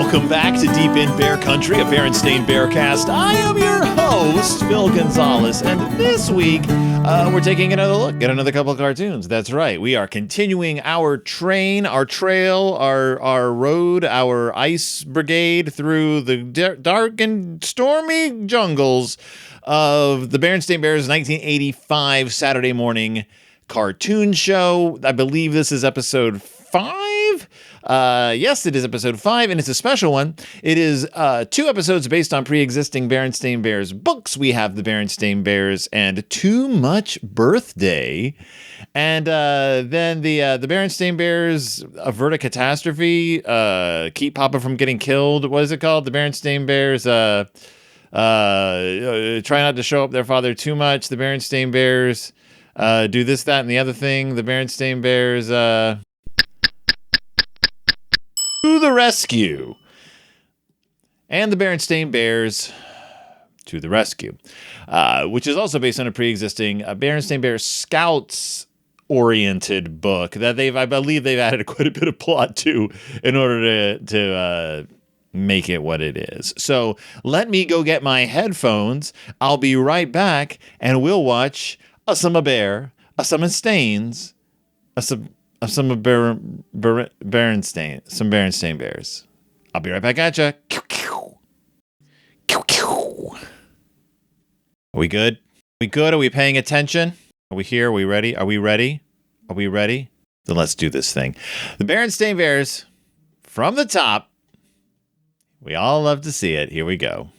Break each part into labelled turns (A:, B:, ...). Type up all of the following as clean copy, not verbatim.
A: Welcome back to Deep in Bear Country, a Berenstain Bearcast. I am your host, Phil Gonzalez, and this week we're taking another look at another couple of cartoons. That's right, we are continuing our train, our trail, our road, our ice brigade through the dark and stormy jungles of the Berenstain Bears 1985 Saturday morning cartoon show. I believe this is episode 5. Yes, it is episode 5, and it's a special one. It is 2 episodes based on pre-existing Berenstain Bears books. We have the Berenstain Bears and Too Much Birthday, and then the Berenstain Bears avert a catastrophe, keep Papa from getting killed. What is it called? The Berenstain Bears try not to show up their father too much. The Berenstain Bears do this, that, and the other thing. The Berenstain Bears to the rescue. And the Berenstain Bears to the rescue, which is also based on a pre-existing Berenstain Bears Scouts-oriented book that I believe they've added quite a bit of plot to in order to make it what it is. So let me go get my headphones. I'll be right back, and we'll watch a Summer Bear, a Summer Stains, some Berenstain Bears. I'll be right back at ya. Are we good? We good? Are we paying attention? Are we here? Are we ready? Are we ready? Are we ready? Then let's do this thing. The Berenstain Bears from the top. We all love to see it. Here we go.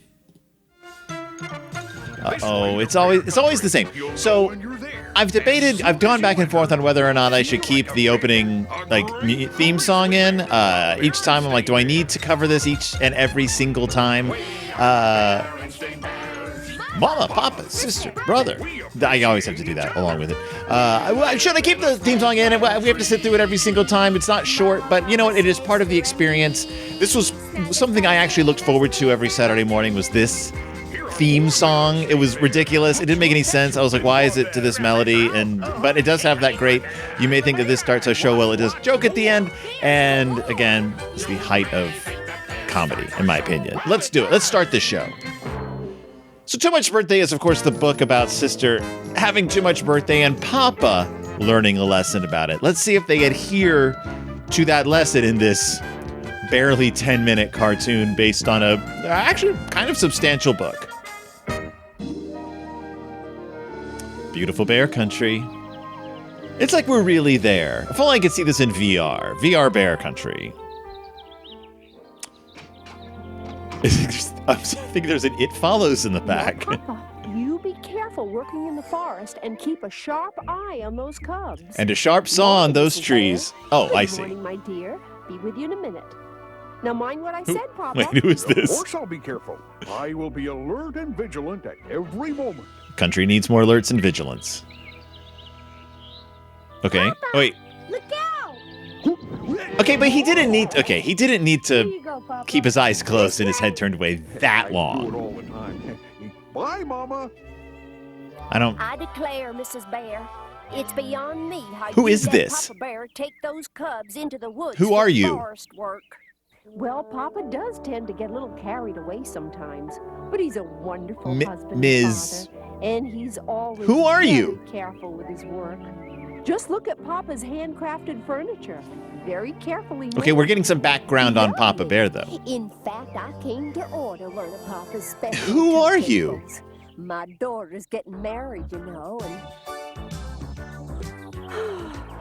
A: Uh-oh, it's always the same. So I've gone back and forth on whether or not I should keep the opening theme song in. Each time I'm like, do I need to cover this each and every single time? Mama, Papa, sister, brother. I always have to do that along with it. Should I keep the theme song in? We have to sit through it every single time. It's not short, but you know what? It is part of the experience. This was something I actually looked forward to every Saturday morning, was this theme song. It was ridiculous. It didn't make any sense. I was like, why is it to this melody? But it does have that great, you may think that this starts our show well, it does joke at the end. And again, it's the height of comedy, in my opinion. Let's do it. Let's start this show. So Too Much Birthday is, of course, the book about sister having too much birthday and Papa learning a lesson about it. Let's see if they adhere to that lesson in this barely 10-minute cartoon based on a actually kind of substantial book. Beautiful Bear Country. It's like we're really there. If only I could see this in VR. VR Bear Country. I think there's an It Follows in the back.
B: Papa, you be careful working in the forest and keep a sharp eye on those cubs.
A: And a sharp saw on those trees. Oh, I see.
B: Good morning, my dear. Be with you in a minute. Now mind what I said, Papa.
A: Wait, who is this?
C: Of course I'll be careful. I will be alert and vigilant at every moment.
A: Country needs more alerts and vigilance. Okay.
B: Papa,
A: wait.
B: Look out!
A: Okay, but he didn't need to
B: Here you go, Papa.
A: keep his eyes closed and his head turned away that
C: I do it
A: long.
C: all the time. Bye, Mama.
B: I declare, Mrs. Bear, it's beyond me how
A: Who
B: you
A: is
B: let
A: this?
B: Papa Bear take those cubs into the woods.
A: Who
B: for
A: are you?
B: Forest work. Well, Papa does tend to get a little carried away sometimes, but he's a wonderful husband
A: Ms.
B: and father, and he's always
A: Who are
B: very
A: you?
B: careful with his work. Just look at Papa's handcrafted furniture. Very carefully.
A: Okay, we're
B: made.
A: getting some background on Papa Bear, though.
B: In fact, I came to order one of Papa's special
A: Who are you?
B: tables. My daughter's getting married, you know, and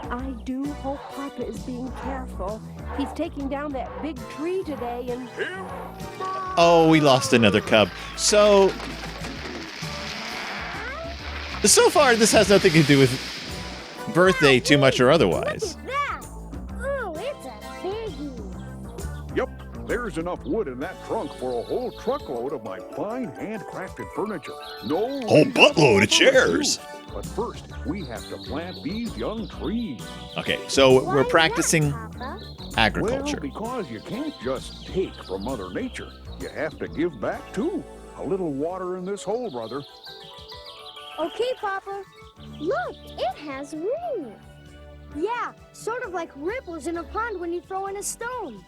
B: I do hope Papa is being careful. He's taking down that big tree today, and
A: Oh, we lost another cub. So far, this has nothing to do with birthday too much or otherwise.
D: That! Ooh, it's a biggie.
C: Yep, there's enough wood in that trunk for a whole truckload of my fine handcrafted furniture. No
A: Whole buttload of chairs.
C: But first, we have to plant these young trees.
A: Okay, so
D: Why
A: we're
D: that,
A: practicing
D: Papa?
A: agriculture.
C: Well, because you can't just take from Mother Nature. You have to give back, too. A little water in this hole, brother.
D: Okay, Papa. Look, it has roots. Yeah, sort of like ripples in a pond when you throw in a stone.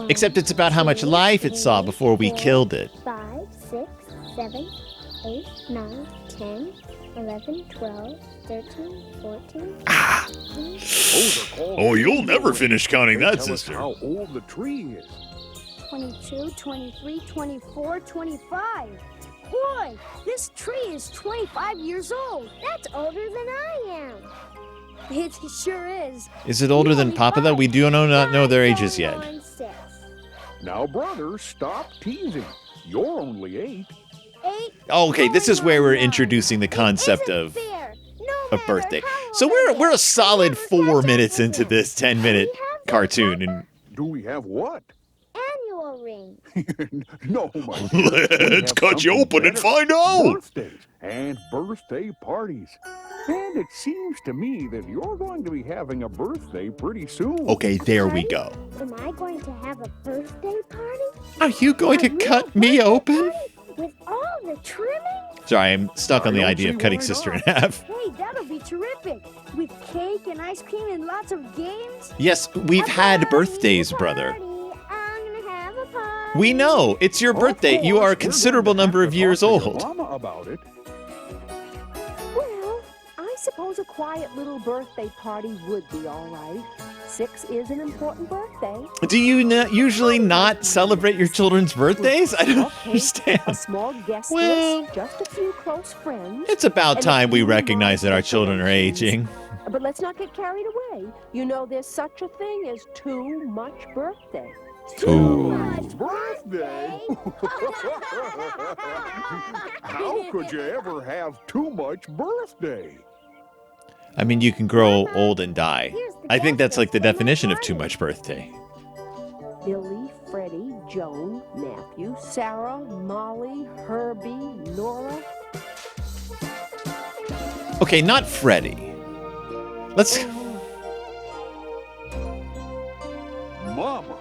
A: Except it's about how much life it saw before we killed it.
D: 5, 6, 7, 8, 9, 10, 11, 12, 13, 14.
A: Oh, you'll never finish counting that,
C: Tell us
A: sister.
C: how old the tree is.
D: 22, 23, 24, 25. Boy, this tree is 25 years old. That's older than I am. It sure is.
A: Is it older than Papa, though? We do not know their ages yet.
C: Now, brother, stop teasing. You're only 8.
D: 8.
A: Okay, this is where we're introducing the concept
D: Isn't
A: of
D: fair. No
A: a
D: matter
A: birthday.
D: how
A: So
D: old I
A: we're a
D: get,
A: solid
D: I
A: 4
D: never
A: minutes
D: catch up
A: into
D: with
A: this
D: him.
A: 10-minute
D: We have that
A: cartoon, and
C: Do we have what?
D: annual ring.
C: No, my dear. We
A: let's
C: have
A: cut you
C: something
A: open and
C: better.
A: find out.
C: Birthdays and birthday parties. And it seems to me that you're going to be having a birthday pretty soon.
A: Okay, there we go.
D: Am I going to have a birthday party?
A: Are you going to
D: A real
A: cut me
D: birthday
A: open?
D: party with all the trimming?
A: Sorry, I'm stuck on
C: I
A: the
C: don't
A: idea of
C: see
A: cutting
C: why
A: sister in
C: not.
A: half.
D: Hey, that'll be terrific. With cake and ice cream and lots of games.
A: Yes, we've
D: A
A: had
D: party,
A: birthdays,
D: a
A: brother.
D: party. I'm gonna have a party.
A: We know. It's your
C: Of
A: birthday. You
C: course,
A: are a
C: we're
A: considerable
C: going to
A: number
C: have
A: of
C: to
A: years
C: talk to your
A: old.
C: Mama about it.
B: Well, I suppose a quiet little birthday party would be all right. 6 is an important birthday.
A: Do you usually not celebrate your children's birthdays? I don't
B: Okay,
A: understand.
B: A small guest
A: Well,
B: list, just a few close friends.
A: It's about
B: And
A: time
B: a
A: we
B: few
A: recognize that our
B: non-special
A: children are
B: mentions.
A: aging.
B: But let's not get carried away. You know, there's such a thing as too much birthday.
A: Too
D: much
C: Birthday? How could you ever have too much birthday?
A: I mean, you can grow old and die.
D: Here's the
A: I think
D: guest
A: that's like the
D: list for my
A: definition of too
D: party.
A: much birthday.
B: Billy, Freddie, Joan, Matthew, Sarah, Molly, Herbie, Nora.
A: Okay, not Freddie. Let's.
C: Mama.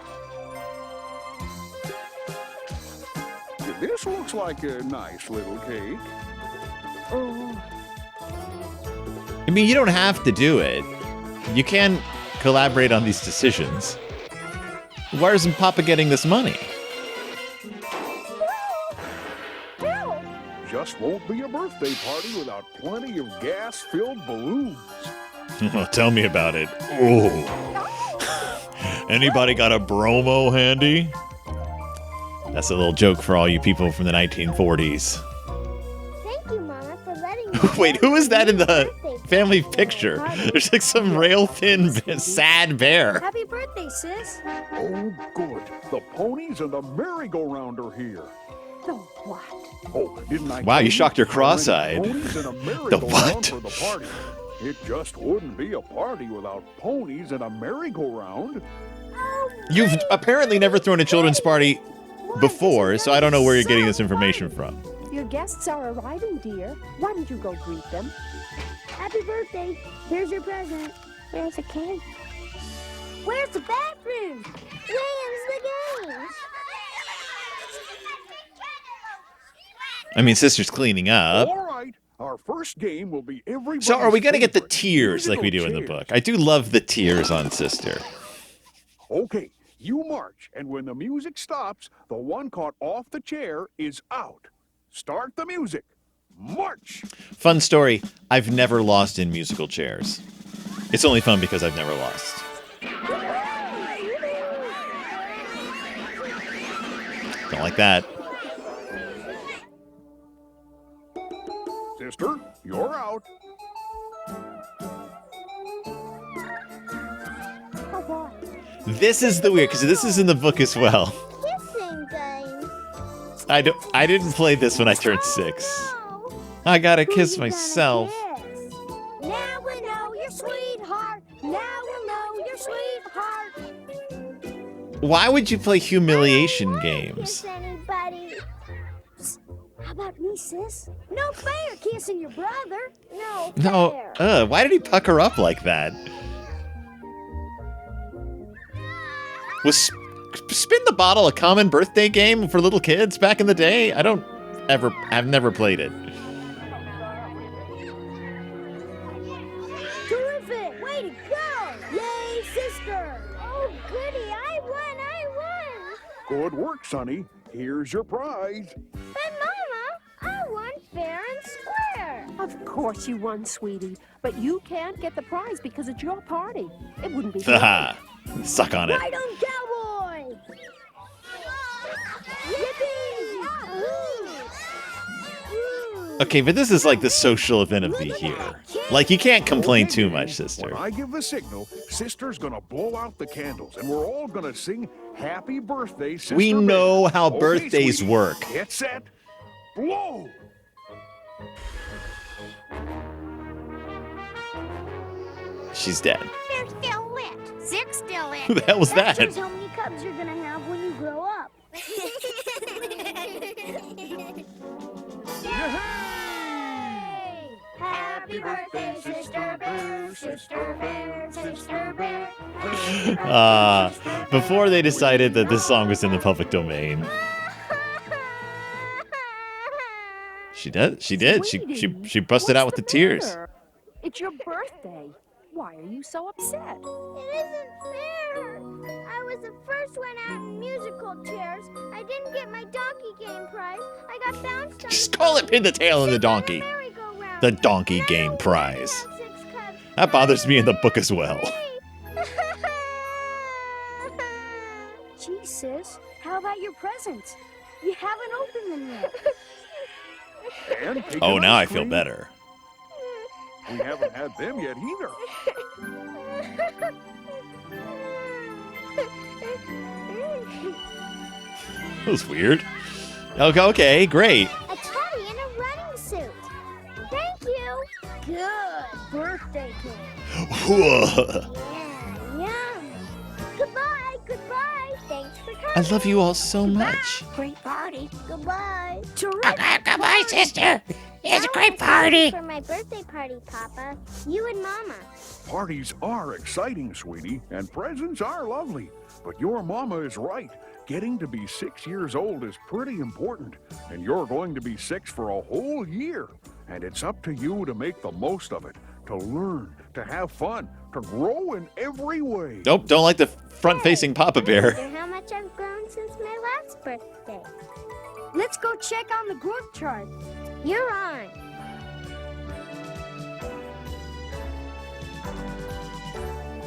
C: This looks like a nice little cake.
B: Oh,
A: I mean, you don't have to do it. You can collaborate on these decisions. Why isn't Papa getting this money?
D: Help!
C: Just won't be a birthday party without plenty of gas-filled balloons.
A: Oh, tell me about it. Oh. Anybody got a bromo handy? That's a little joke for all you people from the 1940s.
D: Thank you, Mama, for letting me.
A: Wait, who is that in the
D: Birthday
A: family picture? There's like some rail-thin, sad bear.
D: Happy birthday, sis.
C: Oh, good. The ponies and the merry-go-round are here.
B: the what?
C: Oh, didn't I
A: Wow,
C: tell
A: you shocked her
C: there were many
A: cross-eyed.
C: Ponies and a
A: The
C: merry-go-round
A: what?
C: for the party. It just wouldn't be a party without ponies and a merry-go-round.
D: Oh,
A: You've apparently never thrown a children's party
D: Why,
A: before,
D: this is
A: so I don't know where you're getting
D: so
A: this information from.
B: Your guests are arriving, dear. Why don't you go greet them?
D: Happy birthday. Here's your present. Where's the cake? Where's the bathroom? Where's the games?
A: I mean, sister's cleaning up.
C: All right, our first game will be everybody's
A: So are we going to get the
C: favorite
A: tears like we do in the
C: musical
A: book? I do love the tears on Sister.
C: Okay, you march, and when the music stops, the one caught off the chair is out. Start the music. March!
A: Fun story, I've never lost in musical chairs. It's only fun because I've never lost. Don't like that.
C: Sister, you're out.
D: Oh boy.
A: This is the weird, because this is in the book as well.
D: Kissing game.
A: I didn't play this when I turned 6.
D: Oh,
A: I gotta
D: who
A: kiss
D: you gonna
A: myself.
D: kiss? Now we know your sweetheart. Now we'll know your sweetheart.
A: Why would you play humiliation
D: I don't wanna
A: games?
D: Kiss anybody. Psst, how about me, sis? No fair kissing your brother. No
A: No,
D: fair.
A: why did he pucker up like that? Was Spin the Bottle a common birthday game for little kids back in the day? I've never played it.
D: Terrific. Way to go.
C: Good work, Sonny. Here's your prize.
D: But Mama, I won fair and square.
B: Of course you won, sweetie. But you can't get the prize because it's your party. It wouldn't be fair.
A: Haha. Suck on it.
D: Right on, cowboy! Yippee!
A: Okay, but this is like the social event of the year. Like, you can't complain too much, sister.
C: When I give the signal, Sister's gonna blow out the candles, and we're all gonna sing Happy Birthday, Sister
A: We
C: Bear.
A: know how
C: Okay,
A: birthdays
C: sweetie,
A: work.
C: Get set, blow!
A: She's dead.
D: They're still lit. Six still lit.
A: Who the hell was that?
D: Shows how many cubs you're gonna have when you grow up. Happy birthday, Sister Bear, Sister Bear, Sister Bear.
A: Before they decided that this song was in the public domain. She did. She did. She busted out with the tears.
B: matter? It's your birthday. Why are you so upset?
D: It isn't fair. I was the first one out in musical chairs. I didn't get my donkey game prize. I got bounced on.
A: Just call it Pin the Tail on the Donkey.
D: merry-go-round.
A: The donkey
D: And I
A: game
D: don't
A: prize.
D: have 6 cubs.
A: That bothers me in the book as well.
D: Gee, sis, how about your presents? You haven't opened them yet.
C: And take
A: Oh,
C: an
A: now I
C: ice
A: feel
C: cream.
A: better.
C: We haven't had them yet either.
A: That was weird. Okay, great.
D: A teddy in a running suit. Thank you. Good birthday cake.
A: I
D: Yeah, yum. Goodbye. Thanks for coming.
A: love you all so much.
D: Great party. Goodbye.
E: Goodbye, sister. It's a great
D: Party
E: party.
D: for my birthday party, Papa. You and Mama.
C: Parties are exciting, sweetie, and presents are lovely. But your mama is right. Getting to be 6 years old is pretty important, and you're going to be 6 for a whole year. And it's up to you to make the most of it, to learn, to have fun, to grow in every way.
A: Nope, don't like the front-facing Papa Bear.
D: Wonder how much I've grown since my last birthday.
F: Let's go check on the growth chart.
D: You're on.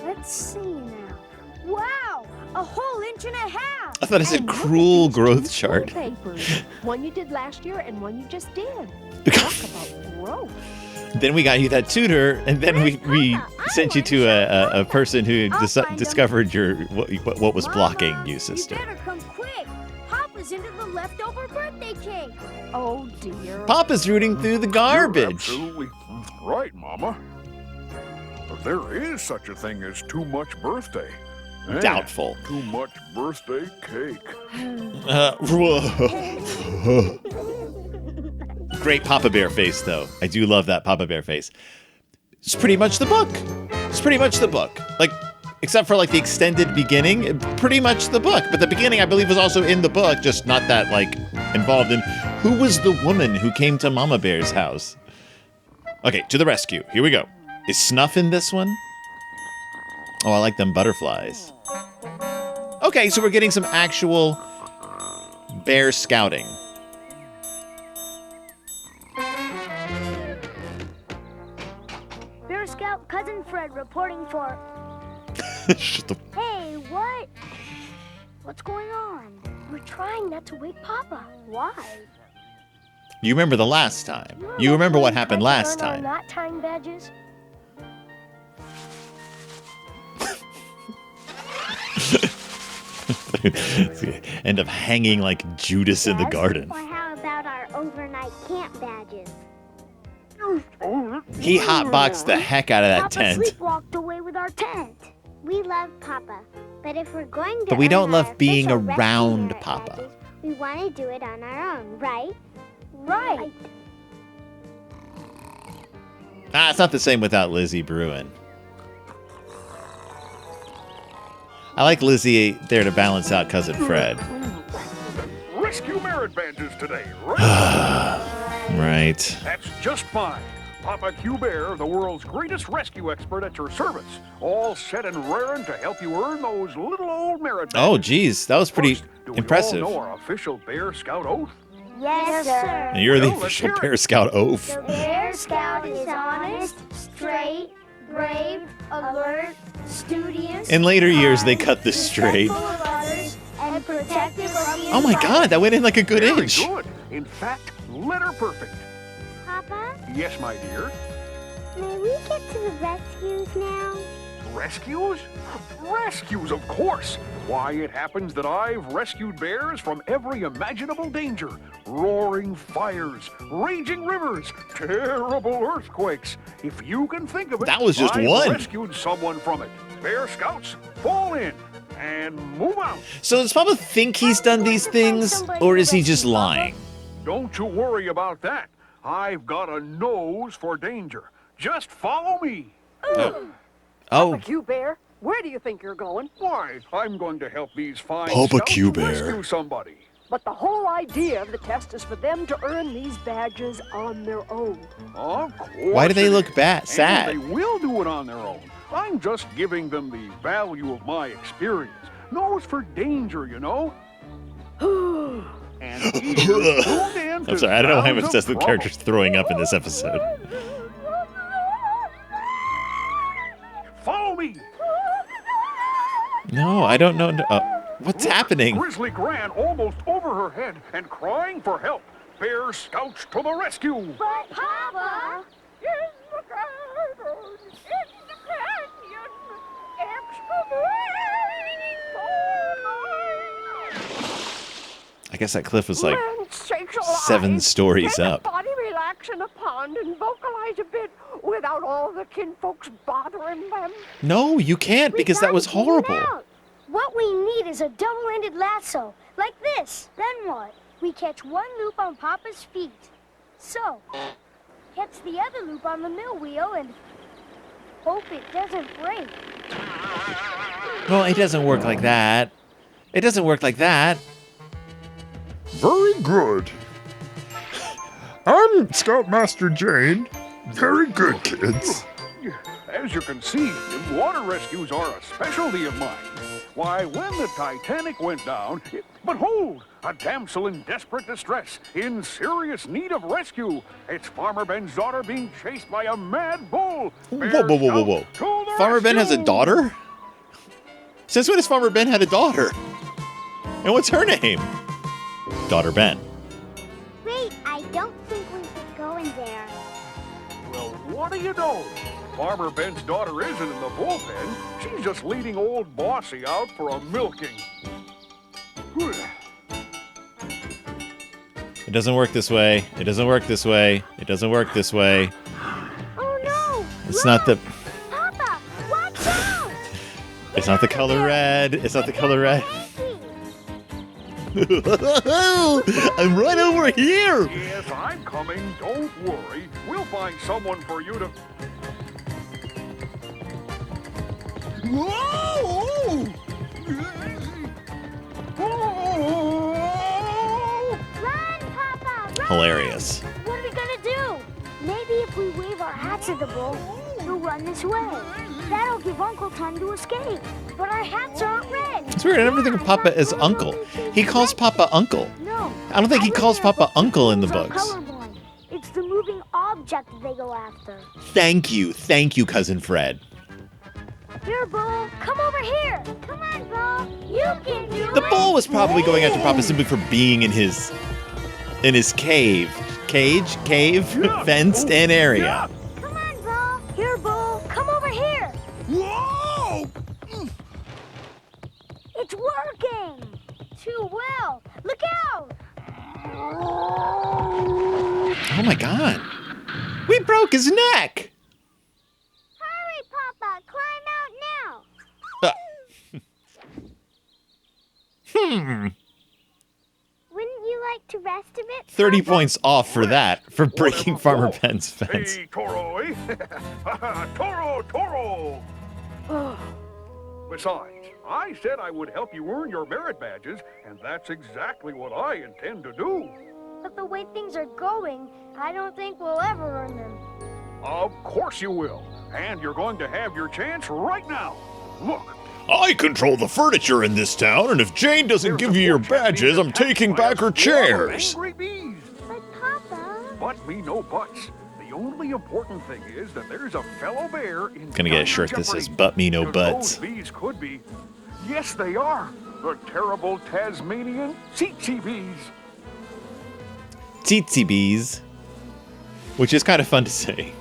F: Let's see now. Wow, a whole inch and a half.
A: I thought it said
B: And look at
A: cruel
B: these
A: growth
B: two
A: chart.
B: papers. One you did last year and one you just did. Talk about growth.
A: Then we got you that tutor, and then we sent you to a person who discovered your what was blocking
F: Mama,
A: you, sister.
F: You better come quick. Papa's into the leftover birthday cake.
B: Oh dear.
A: Papa's rooting through the
C: You're
A: garbage.
C: absolutely right, Mama. But there is such a thing as too much birthday. And
A: Doubtful.
C: Too much birthday cake.
A: Whoa. Great Papa Bear face, though. I do love that Papa Bear face. It's pretty much the book. It's pretty much the book. Like, except for like the extended beginning, pretty much the book. But the beginning, I believe, was also in the book, just not that like involved in. Who was the woman who came to Mama Bear's house? Okay, to the rescue. Here we go. Is Snuff in this one? Oh, I like them butterflies. Okay, so we're getting some actual bear scouting.
D: Bear Scout Cousin Fred reporting for.
A: Shut the
D: Hey, what? What's going on?
F: We're trying not to wake Papa.
D: Why?
A: You remember the last time. You remember what happened last time.
F: Not tying badges.
A: End up hanging like Judas in the
D: Yes?
A: garden.
D: Or how about our overnight camp badges?
A: He hotboxed the heck out of that
D: Papa
A: tent.
D: sleepwalked away with our tent. We love Papa, but if we're going to
A: But we
D: earn
A: don't
D: our
A: love being
D: official rescue
A: around
D: merit
A: Papa.
D: badges, we want to do it on our own, right?
F: Right.
A: Ah, it's not the same without Lizzie Bruin. I like Lizzie there to balance out Cousin Fred.
C: Rescue merit badges today, right?
A: Right.
C: That's just fine. Papa Q Bear, the world's greatest rescue expert at your service, all set and raring to help you earn those little old merit badges.
A: Oh, geez, that was pretty
C: First, do
A: impressive.
C: we all know our official Bear Scout oath?
D: Yes, sir.
A: And you're the
C: Well, let's
A: official
C: hear it.
A: Bear Scout oath.
D: The Bear Scout is honest, straight, brave, alert, studious.
A: In later years, they
D: kind,
A: cut this straight.
D: respectful of others, and protective of the
A: Oh my God, that went in like a good
C: Very
A: inch.
C: good. In fact, letter perfect.
D: Papa,
C: Yes, my dear.
D: may we get to the rescues now?
C: Rescues? Rescues, of course. Why, it happens that I've rescued bears from every imaginable danger. Roaring fires, raging rivers, terrible earthquakes. If you can think of it,
A: That was just
C: I've
A: one.
C: rescued someone from it. Bear Scouts, fall in and move out.
A: So does Papa think he's done these things, or is he just lying?
C: Don't you worry about that. I've got a nose for danger. Just follow me.
A: Oh,
B: Q Bear, where do you think you're going?
C: Why, I'm going to help these fine
A: Papa
C: scouts
A: Q Bear.
C: rescue somebody.
B: But the whole idea of the test is for them to earn these badges on their own.
C: Of course.
A: why do they
C: it
A: look
C: is.
A: bad,
C: And
A: sad?
C: they will do it on their own. I'm just giving them the value of my experience. Nose for danger, you know. And ears tuned in to
A: I'm sorry, I don't know why I'm
C: sounds of
A: obsessed with
C: trouble.
A: characters throwing up in this episode.
C: Follow me.
A: No, I don't know. What's happening?
C: Grizzly Gran almost over her head and crying for help. Bear Scouts to the rescue.
D: But Papa,
A: I guess that cliff was like
B: Man shakes alive.
A: 7 stories
B: Can
A: up.
B: the body relax in a pond and vocalize a bit without all the kinfolks bothering them?
A: No, you can't because that was horrible.
D: what we need is a double-ended lasso, like this. Then what? We catch one loop on Papa's feet. So, catch the other loop on the mill wheel and hope it doesn't break.
A: Well, it doesn't work like that. It doesn't work like that.
G: Very good. I'm Scoutmaster Jane. Very good, kids.
C: As you can see, water rescues are a specialty of mine. Why, when the Titanic went down, but hold! A damsel in desperate distress, in serious need of rescue. It's Farmer Ben's daughter being chased by a mad bull.
A: Whoa. Farmer Ben has a daughter? Since when has Farmer Ben had a daughter? And what's her name? Daughter Ben.
D: Wait, I don't think we should go in there.
C: Well, what do you know? Farmer Ben's daughter isn't in the bullpen. She's just leading old Bossy out for a milking.
A: It doesn't work this way. It doesn't work this way. It doesn't work this way.
D: Oh no!
A: It's not the
D: Papa, watch out!
A: it's not the color red. It's not the color red. I'm right over here.
C: Yes, I'm coming. Don't worry. We'll find someone for you to... Whoa!
D: Run, Papa, run!
A: Hilarious.
D: What are we gonna do? Maybe if we wave our hats at the bull, he'll run this way. That'll give Uncle time to escape. But our hats aren't red.
A: It's weird. I never think of Papa as Uncle. He calls Papa Uncle.
D: No.
A: I don't think he calls Papa Uncle in the
D: Bulls are
A: books.
D: colorblind. It's the moving object they go after.
A: Thank you, Cousin Fred.
D: Here, Bull. Come over here. Come on, Bull. You can do it.
A: The bull was probably going after Papa simply for being in his cave, fenced-in area.
D: Come on, Bull. Here, Bull. Come over here.
C: Whoa!
D: It's working. Too well. Look out.
A: Oh my God. We broke his neck.
D: Hurry, Papa. Climb out now. Wouldn't you like to rest a bit?
A: 30 points off for that, for breaking Farmer Ben's fence.
C: Hey, Toro, eh? Toro! Besides, I said I would help you earn your merit badges, and that's exactly what I intend to do.
D: But the way things are going, I don't think we'll ever earn them.
C: Of course you will. And you're going to have your chance right now. Look.
A: I control the furniture in this town, and if Jane doesn't give you your badges, I'm taking back her chairs.
C: Angry bees.
D: But Papa...
C: But me no buts. The only important thing is that there's a fellow bear in
A: Gonna get a shirt that says, "But me no butts."
C: Those bees could be. Yes, they are. The terrible Tasmanian tsetse bees.
A: Tsetse bees. Which is kind of fun to say.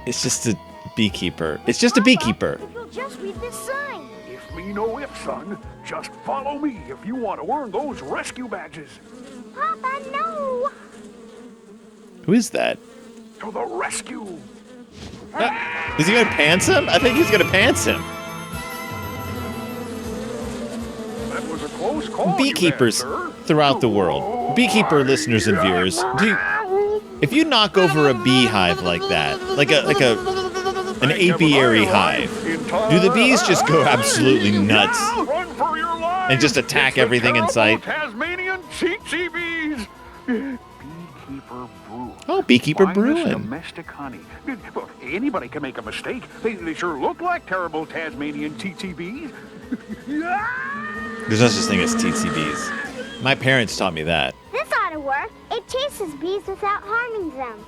A: It's just a beekeeper. It's just a beekeeper.
D: If you'll just read this sign.
C: If me no if, son. Just follow me if you want to earn those rescue badges.
D: Papa, no!
A: Who is that?
C: To the rescue.
A: Is he gonna pants him? I think he's gonna pants him.
C: That was a close call.
A: Beekeepers throughout the world. Beekeeper listeners and viewers. If you knock over a beehive like that, like an apiary hive, do the bees just go absolutely nuts and just attack everything in sight?
C: Tasmanian tsetse bees. Beekeeper Bruin.
A: Oh, Beekeeper
C: Finest
A: Bruin.
C: Domestic honey. Well, anybody can make a mistake. They sure look like terrible Tasmanian tsetse bees.
A: There's no such thing as tsetse bees. My parents taught me that.
D: This ought to work. It chases bees without harming them.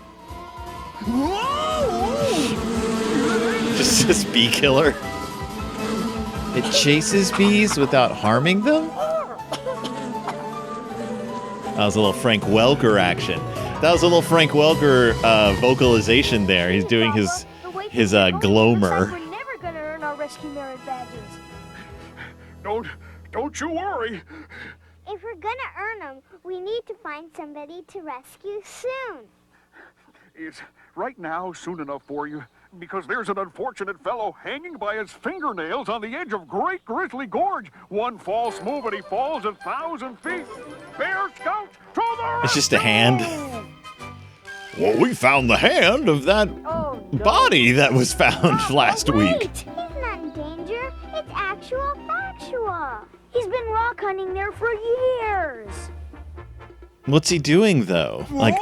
A: Just this bee killer. It chases bees without harming them? That was a little Frank Welker action. That was a little Frank Welker vocalization there. He's doing his glomer.
D: We're never gonna earn our rescue merit badges.
C: Don't you worry.
D: If we're gonna earn them, we need to find somebody to rescue soon.
C: Is right now soon enough for you? Because there's an unfortunate fellow hanging by his fingernails on the edge of Great Grizzly Gorge. One false move and he falls 1,000 feet. Bear Scout to the rescue!
A: It's just a hand. Well, we found the hand of that body that was found last week.
D: Wait, he's not in danger. It's actual factual. He's been rock hunting there for years.
A: What's he doing, though? Like,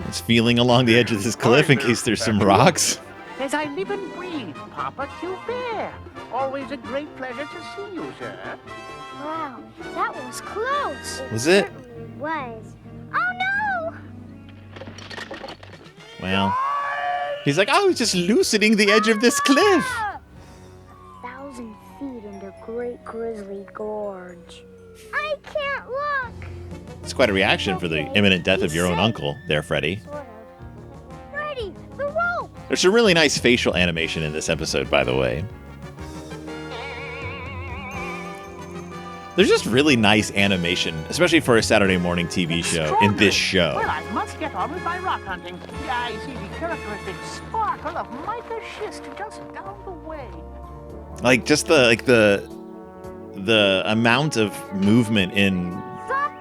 A: he's feeling along the edge of this cliff in case there's some rocks.
H: As I live and breathe, Papa Q Bear. Always a great pleasure to see you, sir.
D: Wow, that was close.
A: Was it?
D: Certainly was. Oh no!
A: Well, he's like, I was just loosening the edge of this cliff.
D: 1,000 feet into Great Grizzly Gorge. I can't look.
A: It's quite a reaction for the imminent death of your own uncle there, Freddy.
D: Sort of. Freddy, the rope!
A: There's some really nice facial animation in this episode, by the way. There's just really nice animation, especially for a Saturday morning TV show, in this show.
H: Well, I must get on with my rock hunting. I see the characteristic sparkle of mica schist just down the way.
A: Like, just the amount of movement in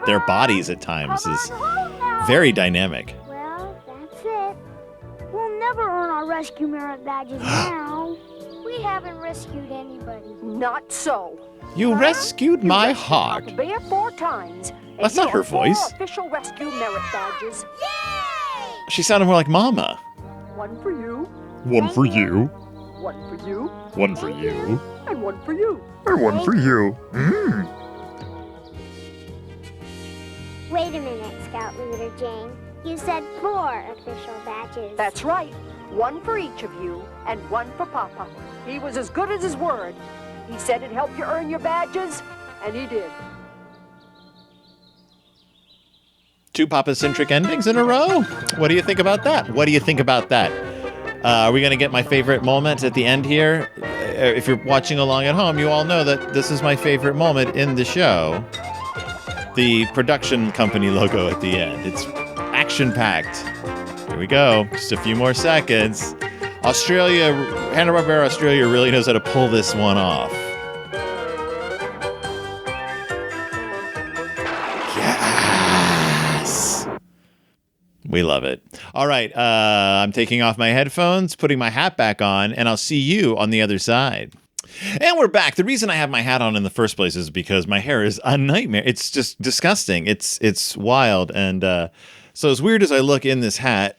A: their bodies at times is very dynamic.
D: Well, that's it. We'll never earn our rescue merit badges now. We haven't rescued anybody.
B: Not so.
A: You rescued my
B: rescued
A: heart.
B: Papa Bear 4 times. and
A: That's not
B: you
A: her
B: have 4
A: voice.
B: official rescue merit badges.
D: Yay!
A: She sounded more like Mama.
B: One for you,
G: One for you,
B: one for you,
G: one for you,
B: and one for you.
G: and one for you.
D: Wait a minute, Scout Leader Jane. You said 4 official badges.
B: That's right. One for each of you, and one for Papa. He was as good as his word. He said it'd help you earn your badges, and he did.
A: 2 Papa-centric endings in a row? What do you think about that? What do you think about that? Are we going to get my favorite moment at the end here? If you're watching along at home, you all know that this is my favorite moment in the show. The production company logo at the end. It's action-packed. Here we go. Just a few more seconds. Australia, Hanna-Barbera Australia really knows how to pull this one off. Yes! We love it. All right, I'm taking off my headphones, putting my hat back on, and I'll see you on the other side. And we're back. The reason I have my hat on in the first place is because my hair is a nightmare. It's just disgusting. It's wild. And so as weird as I look in this hat,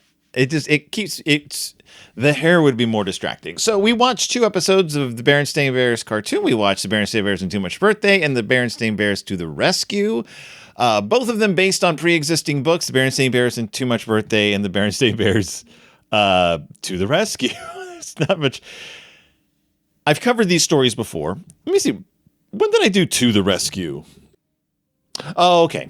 A: the hair would be more distracting. So we watched 2 episodes of the Berenstain Bears cartoon. We watched the Berenstain Bears and Too Much Birthday and the Berenstain Bears to the Rescue. Both of them based on pre-existing books, the Berenstain Bears and Too Much Birthday and the Berenstain Bears to the Rescue. It's not much. I've covered these stories before. Let me see. When did I do To the Rescue? Oh, okay.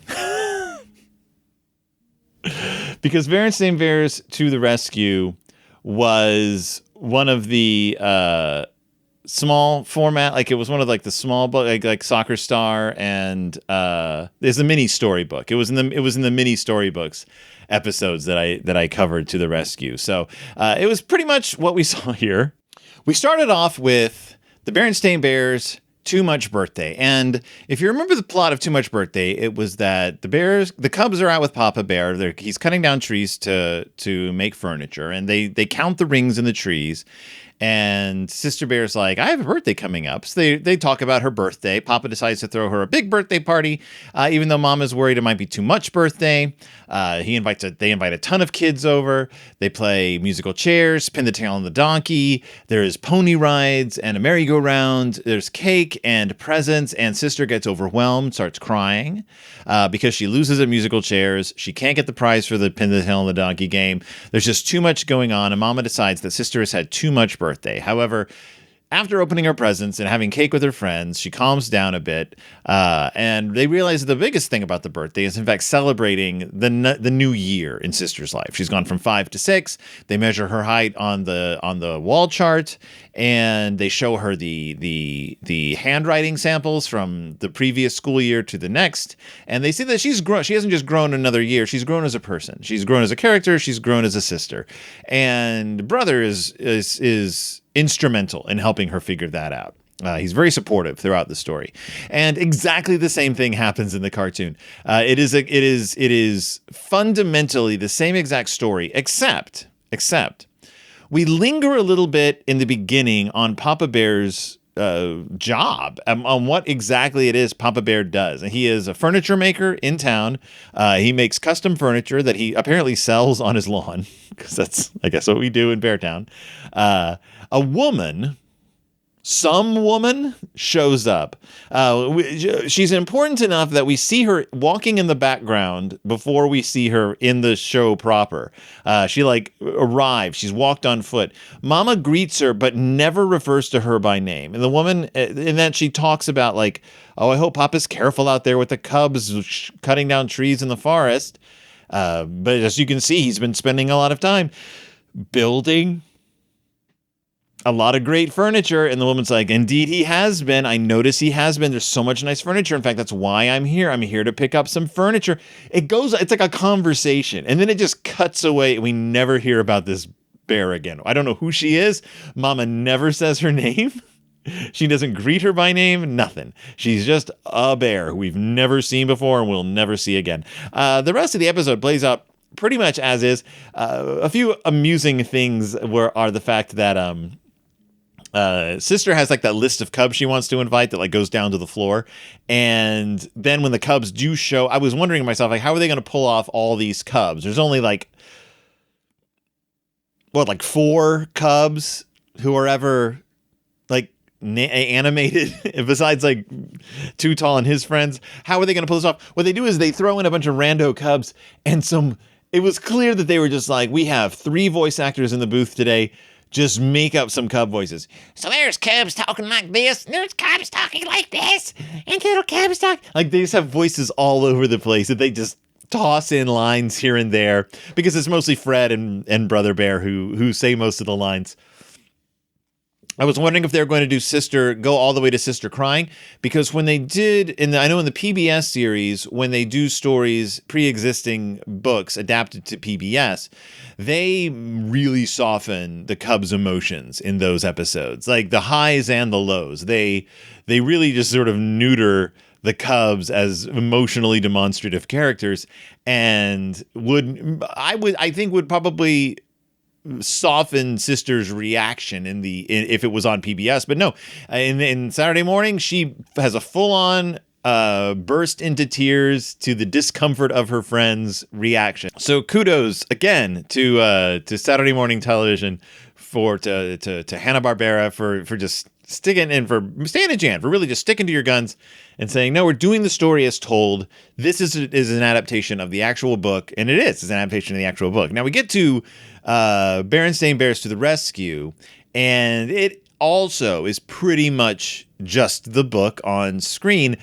A: Because Berenstain Bears to the Rescue was one of the small format, like it was one of like the small book, like Soccer Star, and there's a mini storybook. It was in the mini storybooks episodes that I covered To the Rescue. So it was pretty much what we saw here. We started off with the Berenstain Bears Too Much Birthday. And if you remember the plot of Too Much Birthday, it was that the Cubs are out with Papa Bear. He's cutting down trees to make furniture, and they count the rings in the trees. And Sister Bear's like, I have a birthday coming up. So they talk about her birthday. Papa decides to throw her a big birthday party, even though Mama's worried it might be too much birthday. They invite a ton of kids over. They play musical chairs, spin the tail on the donkey. There's pony rides and a merry-go-round. There's cake and presents. And Sister gets overwhelmed, starts crying because she loses at musical chairs. She can't get the prize for the pin the tail on the donkey game. There's just too much going on. And Mama decides that Sister has had too much birthday. However, after opening her presents and having cake with her friends, she calms down a bit, and they realize that the biggest thing about the birthday is, in fact, celebrating the new year in Sister's life. She's gone from 5 to 6. They measure her height on the wall chart, and they show her the handwriting samples from the previous school year to the next, and they see that she's grown. She hasn't just grown another year; she's grown as a person. She's grown as a character. She's grown as a sister, and Brother is instrumental in helping her figure that out. He's very supportive throughout the story, and exactly the same thing happens in the cartoon. It is fundamentally the same exact story, except we linger a little bit in the beginning on Papa Bear's job, on what exactly it is Papa Bear does. And he is a furniture maker in town. He makes custom furniture that he apparently sells on his lawn, because that's, I guess, what we do in Beartown. Some woman shows up. She's important enough that we see her walking in the background before we see her in the show proper. She arrives. She's walked on foot. Mama greets her, but never refers to her by name. And the woman, and then she talks about like, oh, I hope Papa's careful out there with the Cubs cutting down trees in the forest. But as you can see, he's been spending a lot of time building a lot of great furniture. And the woman's like, indeed, he has been. I notice he has been. There's so much nice furniture. In fact, that's why I'm here. I'm here to pick up some furniture. It's like a conversation. And then it just cuts away. We never hear about this bear again. I don't know who she is. Mama never says her name. She doesn't greet her by name, nothing. She's just a bear who we've never seen before and we'll never see again. The rest of the episode plays out pretty much as is. A few amusing things are the fact that Sister has like that list of Cubs she wants to invite that like goes down to the floor. And then when the Cubs do show, I was wondering to myself, like, how are they going to pull off all these Cubs? There's only like 4 Cubs who are ever like animated besides like Too Tall and his friends. How are they going to pull this off? What they do is they throw in a bunch of rando Cubs and it was clear that they were just like, we have 3 voice actors in the booth today. Just make up some Cub voices.
E: So there's Cubs talking like this, there's Cubs talking like this, and little Cubs talk.
A: Like they just have voices all over the place that they just toss in lines here and there because it's mostly Fred and Brother Bear who say most of the lines. I was wondering if they were going to go all the way to Sister crying, because when they did, I know in the PBS series, when they do stories, pre-existing books adapted to PBS, they really soften the Cubs' emotions in those episodes, like the highs and the lows. They really just sort of neuter the Cubs as emotionally demonstrative characters, and would probably soften Sister's reaction if it was on PBS. But no, in Saturday morning, she has a full-on burst into tears to the discomfort of her friends' reaction. So kudos again to Saturday morning television to Hanna-Barbera for just sticking in, for staying a Jan, for really just sticking to your guns and saying, no, we're doing the story as told. This is an adaptation of the actual book, and it's an adaptation of the actual book. Now we get to Berenstain Bears to the Rescue, and it also is pretty much just the book on screen.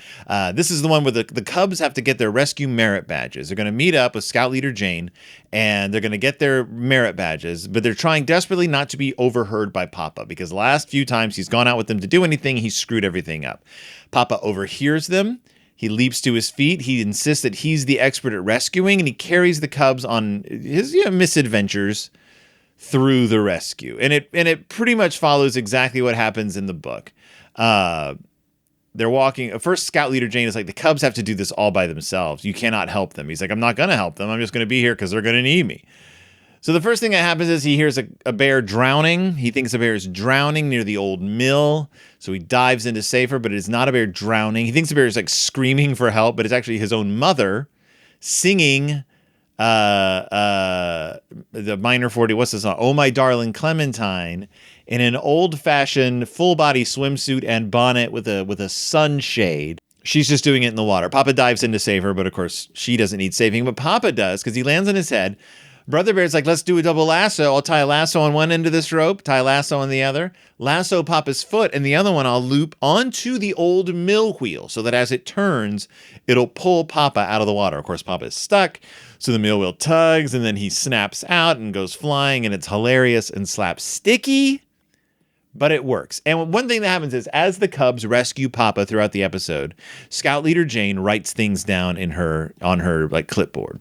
A: This is the one where the Cubs have to get their rescue merit badges. They're going to meet up with Scout Leader Jane, and they're going to get their merit badges, but they're trying desperately not to be overheard by Papa, because the last few times he's gone out with them to do anything, he screwed everything up. Papa overhears them. He leaps to his feet. He insists that he's the expert at rescuing, and he carries the Cubs on his misadventures through the rescue. And it pretty much follows exactly what happens in the book. They're walking. First, Scout Leader Jane is like, the Cubs have to do this all by themselves. You cannot help them. He's like, I'm not going to help them. I'm just going to be here because they're going to need me. So the first thing that happens is he hears a bear drowning. He thinks a bear is drowning near the old mill. So he dives in to save her, but it is not a bear drowning. He thinks the bear is like screaming for help, but it's actually his own mother singing the minor 40, what's the song? Oh My Darling Clementine, in an old-fashioned full-body swimsuit and bonnet with a sunshade. She's just doing it in the water. Papa dives in to save her, but of course she doesn't need saving, but Papa does, because he lands on his head. Brother Bear's like, let's do a double lasso. I'll tie a lasso on one end of this rope, tie a lasso on the other, lasso Papa's foot, and the other one I'll loop onto the old mill wheel so that as it turns, it'll pull Papa out of the water. Of course, Papa is stuck, so the mill wheel tugs, and then he snaps out and goes flying, and it's hilarious and slapsticky, but it works. And one thing that happens is, as the Cubs rescue Papa throughout the episode, Scout Leader Jane writes things down on her like clipboard.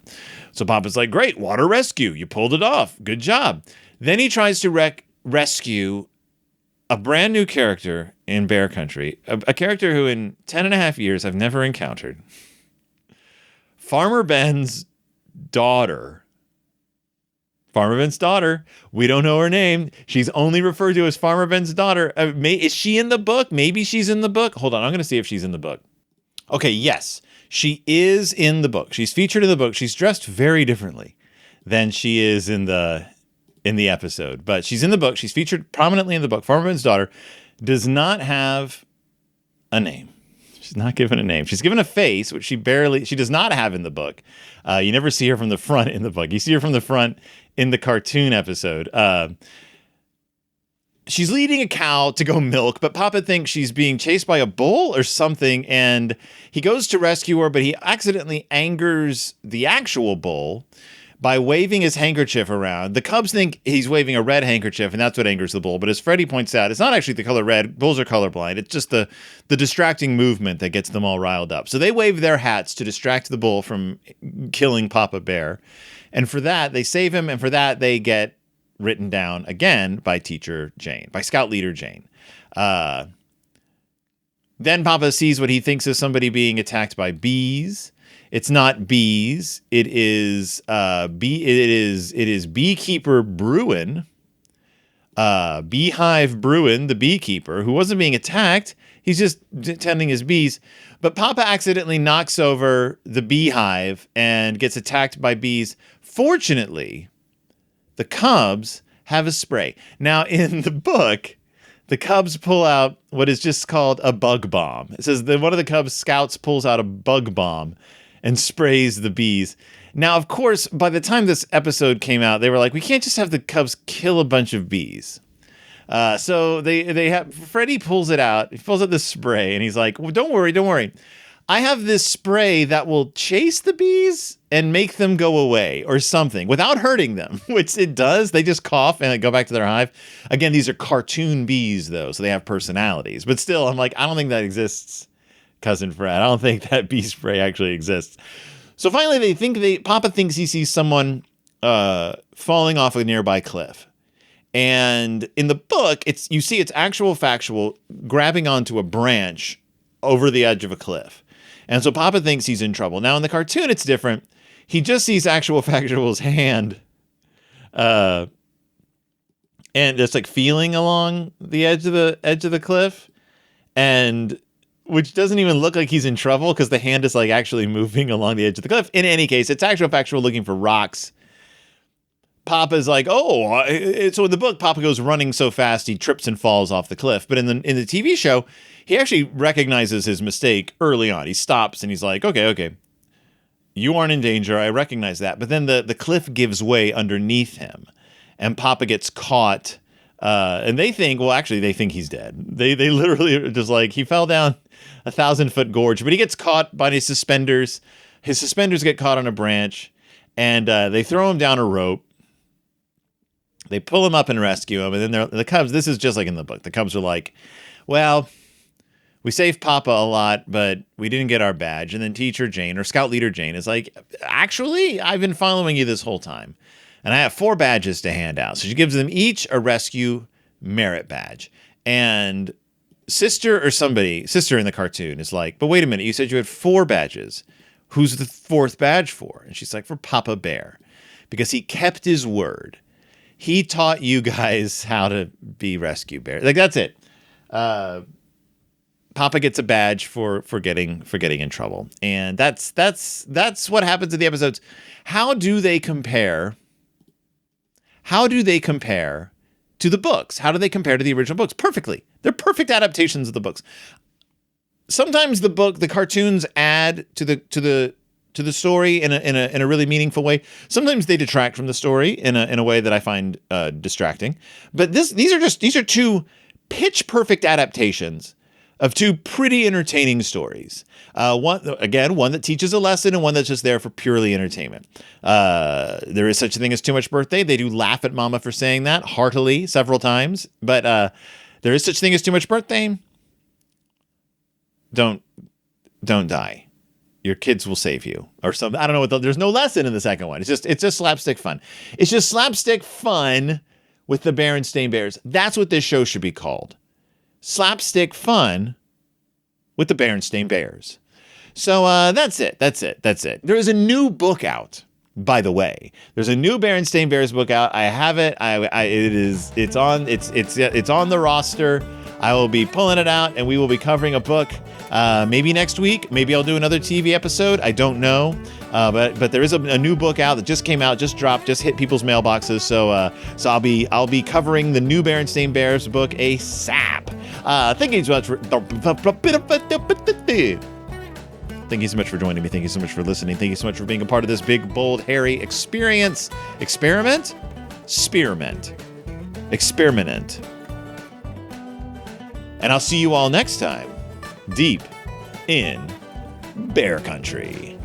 A: So Papa's like, great, water rescue. You pulled it off. Good job. Then he tries to rescue a brand new character in Bear Country, a character who in 10 and a half years I've never encountered. Farmer Ben's daughter. Farmer Ben's daughter. We don't know her name. She's only referred to as Farmer Ben's daughter. Is she in the book? Maybe she's in the book. Hold on. I'm going to see if she's in the book. Okay, yes. She is in the book. She's featured in the book. She's dressed very differently than she is in the episode. But she's in the book. She's featured prominently in the book. Farmer Ben's daughter does not have a name. She's not given a name. She's given a face, which she does not have in the book. You never see her from the front in the book. You see her from the front in the cartoon episode. She's leading a cow to go milk, but Papa thinks she's being chased by a bull or something, and he goes to rescue her, but he accidentally angers the actual bull by waving his handkerchief around. The Cubs think he's waving a red handkerchief, and that's what angers the bull. But as Freddie points out, it's not actually the color red. Bulls are colorblind. It's just the distracting movement that gets them all riled up. So they wave their hats to distract the bull from killing Papa Bear. And for that, they save him, and for that, they get written down again by Scout Leader Jane. Then Papa sees what he thinks is somebody being attacked by bees. It's not bees. It is beekeeper Bruin, Beehive Bruin, the beekeeper, who wasn't being attacked. He's just tending his bees. But Papa accidentally knocks over the beehive and gets attacked by bees. Fortunately, the Cubs have a spray. Now, in the book, the Cubs pull out what is just called a bug bomb. It says that one of the Cubs scouts pulls out a bug bomb and sprays the bees. Now, of course, by the time this episode came out, they were like, we can't just have the Cubs kill a bunch of bees. So they have Freddie pulls it out. He pulls out the spray, and he's like, well, don't worry. I have this spray that will chase the bees and make them go away or something without hurting them, which it does. They just cough and go back to their hive. Again, these are cartoon bees, though, so they have personalities. But still, I'm like, I don't think that exists, Cousin Fred. I don't think that bee spray actually exists. So finally, Papa thinks he sees someone falling off a nearby cliff. And in the book, you see it's actual factual grabbing onto a branch over the edge of a cliff. And so Papa thinks he's in trouble. Now in the cartoon, it's different. He just sees actual factual's hand and just like feeling along the edge of the cliff. And which doesn't even look like he's in trouble because the hand is like actually moving along the edge of the cliff. In any case, it's actual factual looking for rocks. Papa's like, so in the book, Papa goes running so fast he trips and falls off the cliff. But in the TV show, he actually recognizes his mistake early on. He stops and he's like, okay, you aren't in danger. I recognize that. But then the cliff gives way underneath him, and Papa gets caught. And they think he's dead. They literally are just like, he fell down 1,000-foot gorge, but he gets caught by his suspenders. His suspenders get caught on a branch, and they throw him down a rope. They pull him up and rescue him. And then the Cubs, this is just like in the book. The Cubs are like, well, we saved Papa a lot, but we didn't get our badge. And then Teacher Jane or Scout Leader Jane is like, actually, I've been following you this whole time. And I have 4 badges to hand out. So she gives them each a rescue merit badge. And sister in the cartoon is like, but wait a minute, you said you had 4 badges. Who's the 4th badge for? And she's like, for Papa Bear. Because he kept his word. He taught you guys how to be rescue bears. Like, that's it. Papa gets a badge for getting in trouble. And that's what happens in the episodes. How do they compare to the books? How do they compare to the original books? Perfectly. They're perfect adaptations of the books. Sometimes the cartoons add to the story in a really meaningful way. Sometimes they detract from the story in a way that I find distracting. But these are 2 pitch perfect adaptations of 2 pretty entertaining stories. One that teaches a lesson and one that's just there for purely entertainment. There is such a thing as Too Much Birthday. They do laugh at Mama for saying that heartily several times. But there is such a thing as Too Much Birthday. Don't die. Your kids will save you or something. I don't know there's no lesson in the second one. It's just slapstick fun. It's just slapstick fun with the Berenstain Bears. That's what this show should be called. Slapstick fun with the Berenstain Bears. So that's it. There is a new book out, by the way. There's a new Berenstain Bears book out. I have it. It's on the roster. I will be pulling it out and we will be covering a book. Maybe next week. Maybe I'll do another TV episode. I don't know. But there is a new book out that just came out, just dropped, just hit people's mailboxes. So I'll be covering the new Berenstain Bears book ASAP. Thank you so much Thank you so much for joining me. Thank you so much for listening. Thank you so much for being a part of this big, bold, hairy experiment. And I'll see you all next time, deep in Bear Country.